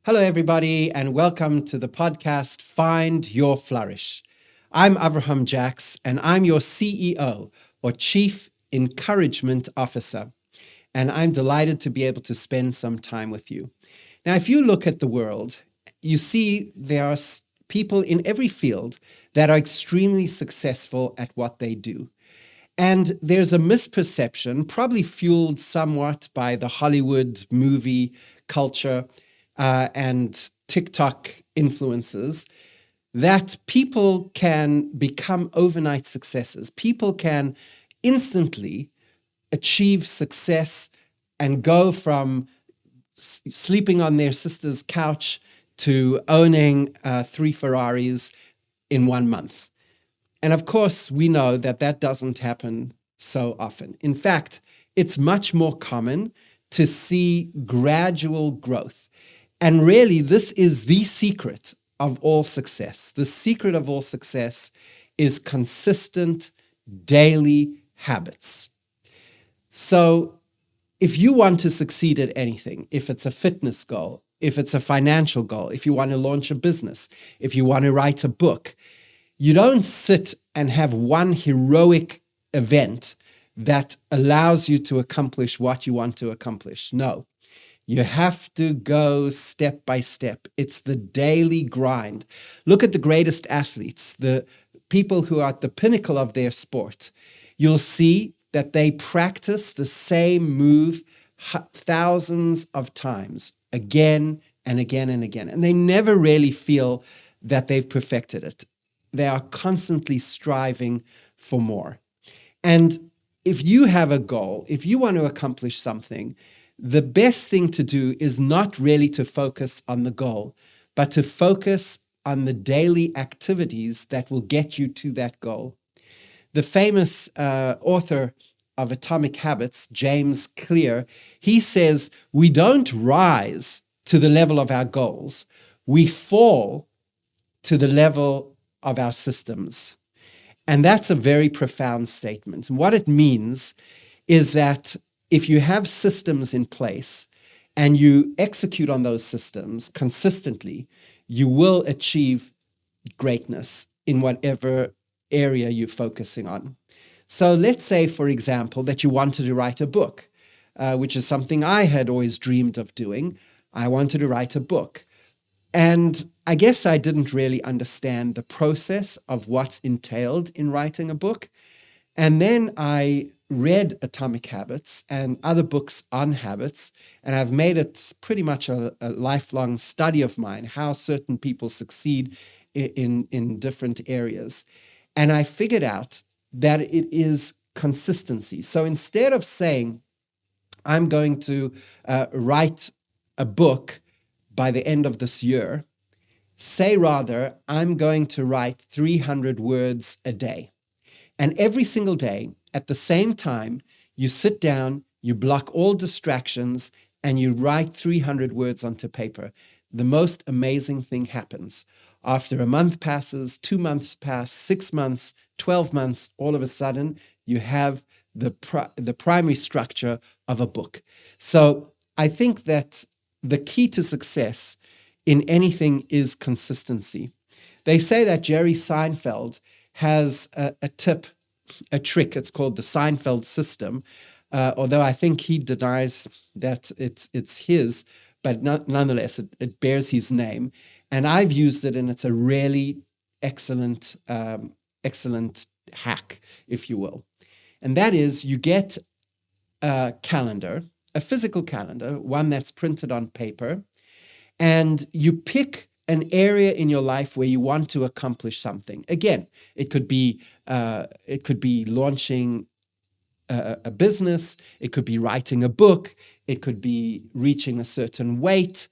Hello, everybody, and welcome to the podcast, Find Your Flourish. I'm Avrohom Jacks, and I'm your CEO, or Chief Encouragement Officer, and I'm delighted to be able to spend some time with you. Now, if you look at the world, you see there are people in every field that are extremely successful at what they do. And there's a misperception, probably fueled somewhat by the Hollywood movie culture and TikTok influences, that people can become overnight successes. People can instantly achieve success and go from sleeping on their sister's couch to owning 3 Ferraris in 1 month. And of course, we know that that doesn't happen so often. In fact, it's much more common to see gradual growth. And really, this is the secret of all success. The secret of all success is consistent daily habits. So if you want to succeed at anything, if it's a fitness goal, if it's a financial goal, if you want to launch a business, if you want to write a book, you don't sit and have one heroic event that allows you to accomplish what you want to accomplish. No, you have to go step by step. It's the daily grind. Look at the greatest athletes, the people who are at the pinnacle of their sport. You'll see that they practice the same move thousands of times, again and again and again. And they never really feel that they've perfected it. They are constantly striving for more. And if you have a goal, if you want to accomplish something, the best thing to do is not really to focus on the goal, but to focus on the daily activities that will get you to that goal. The famous author of Atomic Habits, James Clear, he says, we don't rise to the level of our goals, we fall to the level of our systems. And that's a very profound statement. And what it means is that if you have systems in place and you execute on those systems consistently, you will achieve greatness in whatever area you're focusing on. So let's say, for example, that you wanted to write a book, which is something I had always dreamed of doing. I wanted to write a book. And I guess I didn't really understand the process of what's entailed in writing a book. And then I read Atomic Habits and other books on habits, and I've made it pretty much a lifelong study of mine, how certain people succeed in different areas. And I figured out that it is consistency. So instead of saying, I'm going to write a book by the end of this year, say rather, I'm going to write 300 words a day. And every single day, at the same time, you sit down, you block all distractions, and you write 300 words onto paper. The most amazing thing happens. After a month passes, 2 months pass, 6 months, 12 months, all of a sudden, you have the primary structure of a book. So I think that the key to success in anything is consistency. They say that Jerry Seinfeld has a tip, a trick. It's called the Seinfeld system, although I think he denies that it's his, but nonetheless, it bears his name. And I've used it, and it's a really excellent hack, if you will. And that is, you get a calendar, a physical calendar, one that's printed on paper, and you pick an area in your life where you want to accomplish something. Again, it could be launching a business, it could be writing a book, it could be reaching a certain weight,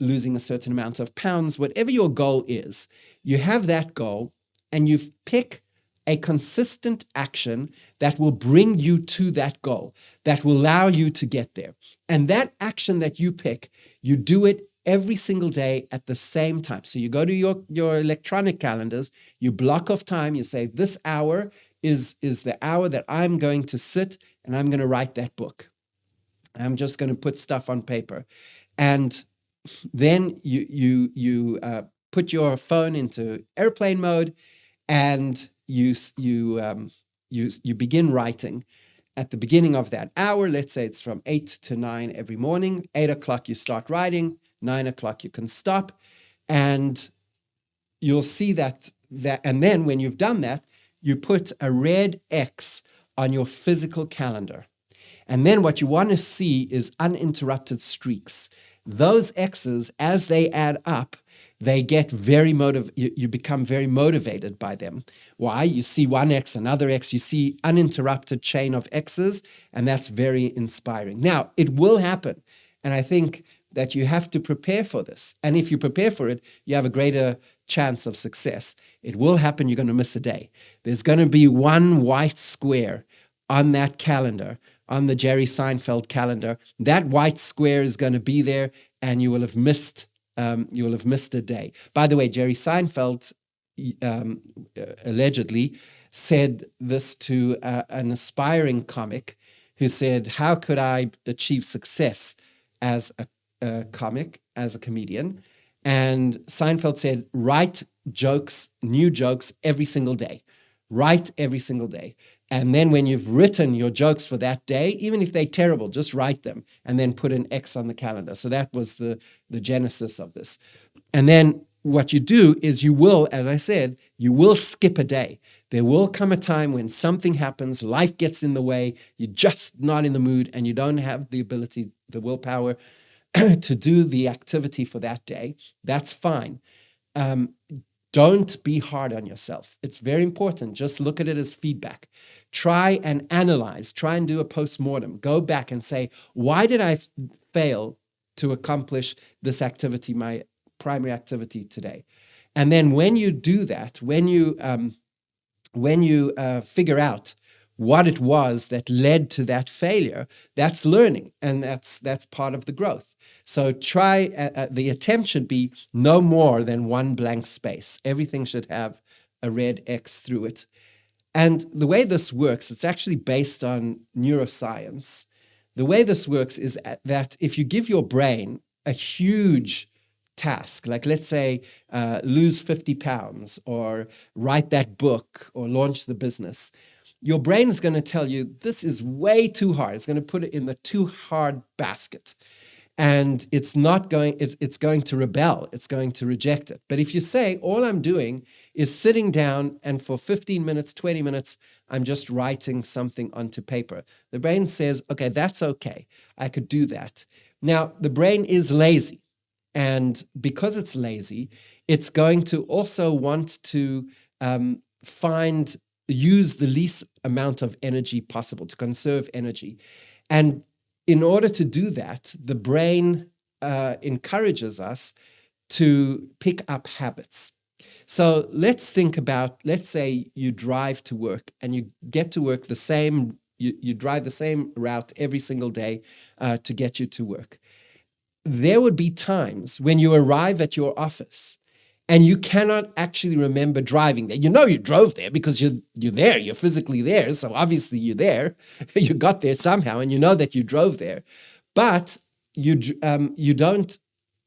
losing a certain amount of pounds, whatever your goal is. You have that goal, and you pick a consistent action that will bring you to that goal, that will allow you to get there. And that action that you pick, you do it every single day at the same time. So you go to your electronic calendars, you block off time, you say, this hour is the hour that I'm going to sit and I'm going to write that book. I'm just going to put stuff on paper. And then you put your phone into airplane mode, and you begin writing. At the beginning of that hour, let's say it's from 8 to 9 every morning. 8 o'clock you start writing. 9 o'clock you can stop, and you'll see that. And then when you've done that, you put a red X on your physical calendar. And then what you want to see is uninterrupted streaks. Those X's, as they add up, they get very you become very motivated by them. Why? You see one X, another X, you see uninterrupted chain of X's, and that's very inspiring. Now, it will happen. And I think that you have to prepare for this. And if you prepare for it, you have a greater chance of success. It will happen. You're going to miss a day. There's going to be one white square on that calendar, on the Jerry Seinfeld calendar. That white square is going to be there, and you will have missed a day. By the way, Jerry Seinfeld allegedly said this to an aspiring comic who said, "How could I achieve success as a comic, as a comedian?" And Seinfeld said, "Write jokes, new jokes every single day. Write every single day. And then when you've written your jokes for that day, even if they're terrible, just write them and then put an X on the calendar." So that was the genesis of this. And then what you do is you will, as I said, you will skip a day. There will come a time when something happens, life gets in the way, you're just not in the mood, and you don't have the ability, the willpower to do the activity for that day. That's fine. Don't be hard on yourself. It's very important. Just look at it as feedback. Try and analyze. Try and do a postmortem. Go back and say, why did I fail to accomplish this activity, my primary activity today? And then when you do that, when you figure out what it was that led to that failure, that's learning, and that's part of the growth. So try, the attempt should be no more than one blank space. Everything should have a red X through it. And the way this works, it's actually based on neuroscience. The way this works is that if you give your brain a huge task, like let's say lose 50 pounds or write that book or launch the business, your brain is going to tell you this is way too hard. It's going to put it in the too hard basket. And it's going to rebel. It's going to reject it. But if you say, all I'm doing is sitting down and for 15 minutes, 20 minutes, I'm just writing something onto paper, the brain says, okay, that's okay. I could do that. Now, the brain is lazy. And because it's lazy, it's going to also want to use the least amount of energy possible, to conserve energy. And in order to do that, the brain encourages us to pick up habits. So let's say you drive to work and you get to work you drive the same route every single day to get you to work. There would be times when you arrive at your office and you cannot actually remember driving there. You know you drove there because you're there, you're physically there, so obviously you're there. You got there somehow, and you know that you drove there. But you don't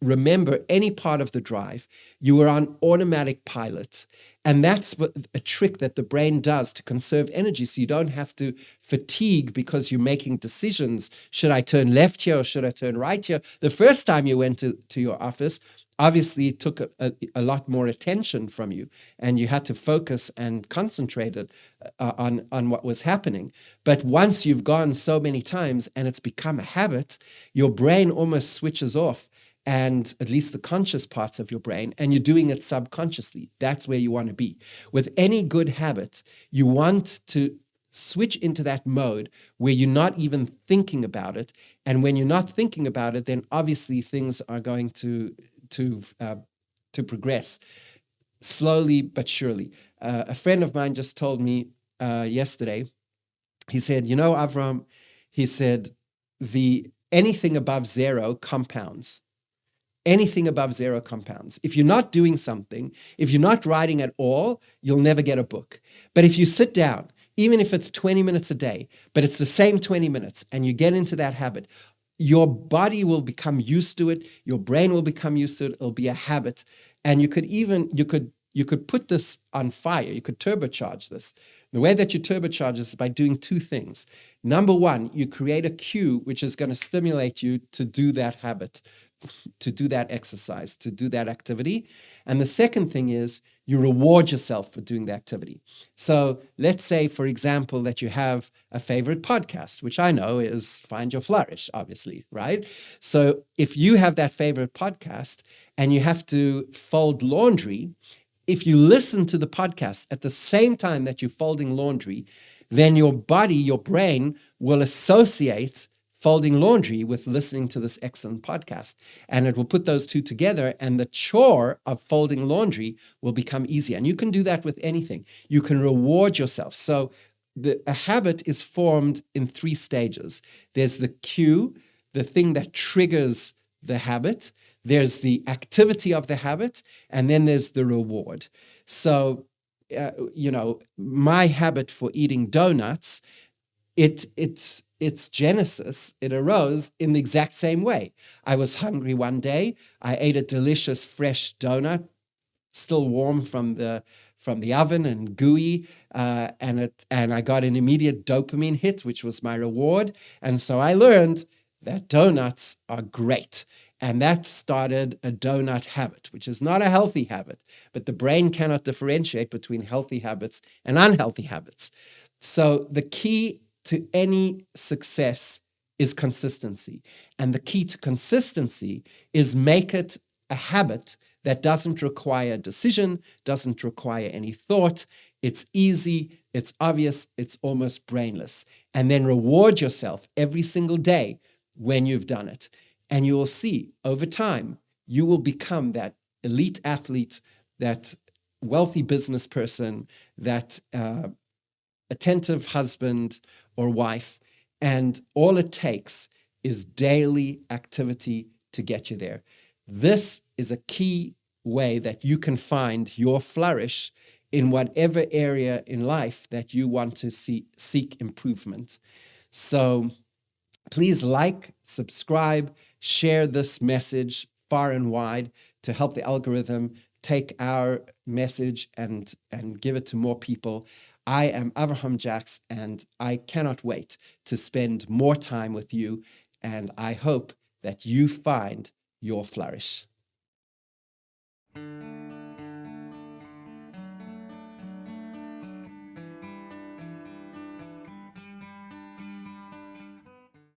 remember any part of the drive. You were on automatic pilot. And that's a trick that the brain does to conserve energy, so you don't have to fatigue because you're making decisions. Should I turn left here or should I turn right here? The first time you went to your office, obviously it took a lot more attention from you, and you had to focus and concentrate on what was happening. But once you've gone so many times and it's become a habit, your brain almost switches off, and at least the conscious parts of your brain, and you're doing it subconsciously. That's where you want to be. With any good habit, you want to switch into that mode where you're not even thinking about it. And when you're not thinking about it, then obviously things are going to progress slowly but surely. A friend of mine just told me yesterday, he said, you know, Avrohom, he said, anything above zero compounds. Anything above zero compounds. If you're not doing something, if you're not writing at all, you'll never get a book. But if you sit down, even if it's 20 minutes a day, but it's the same 20 minutes, and you get into that habit, your body will become used to it. Your brain will become used to it. It'll be a habit. And you could put this on fire. You could turbocharge this. The way that you turbocharge this is by doing two things. Number one, you create a cue which is going to stimulate you to do that habit, to do that exercise, to do that activity. And the second thing is you reward yourself for doing the activity. So let's say, for example, that you have a favorite podcast, which I know is Find Your Flourish, obviously, right? So if you have that favorite podcast and you have to fold laundry, if you listen to the podcast at the same time that you're folding laundry, then your body, your brain will associate folding laundry with listening to this excellent podcast. And it will put those two together, and the chore of folding laundry will become easier. And you can do that with anything. You can reward yourself. So a habit is formed in three stages. There's the cue, the thing that triggers the habit. There's the activity of the habit, and then there's the reward. So, my habit for eating donuts, its genesis, it arose in the exact same way. I was hungry one day. I ate a delicious fresh donut, still warm from the oven and gooey, and I got an immediate dopamine hit, which was my reward. And so I learned that donuts are great. And that started a donut habit, which is not a healthy habit, but the brain cannot differentiate between healthy habits and unhealthy habits. So the key to any success is consistency. And the key to consistency is make it a habit that doesn't require decision, doesn't require any thought. It's easy, it's obvious, it's almost brainless. And then reward yourself every single day when you've done it. And you will see over time, you will become that elite athlete, that wealthy business person, that attentive husband or wife. And all it takes is daily activity to get you there. This is a key way that you can find your flourish in whatever area in life that you want to seek improvement. So please like, subscribe, share this message far and wide to help the algorithm take our message and give it to more people. I am Avrohom Jacks, and I cannot wait to spend more time with you, and I hope that you find your flourish.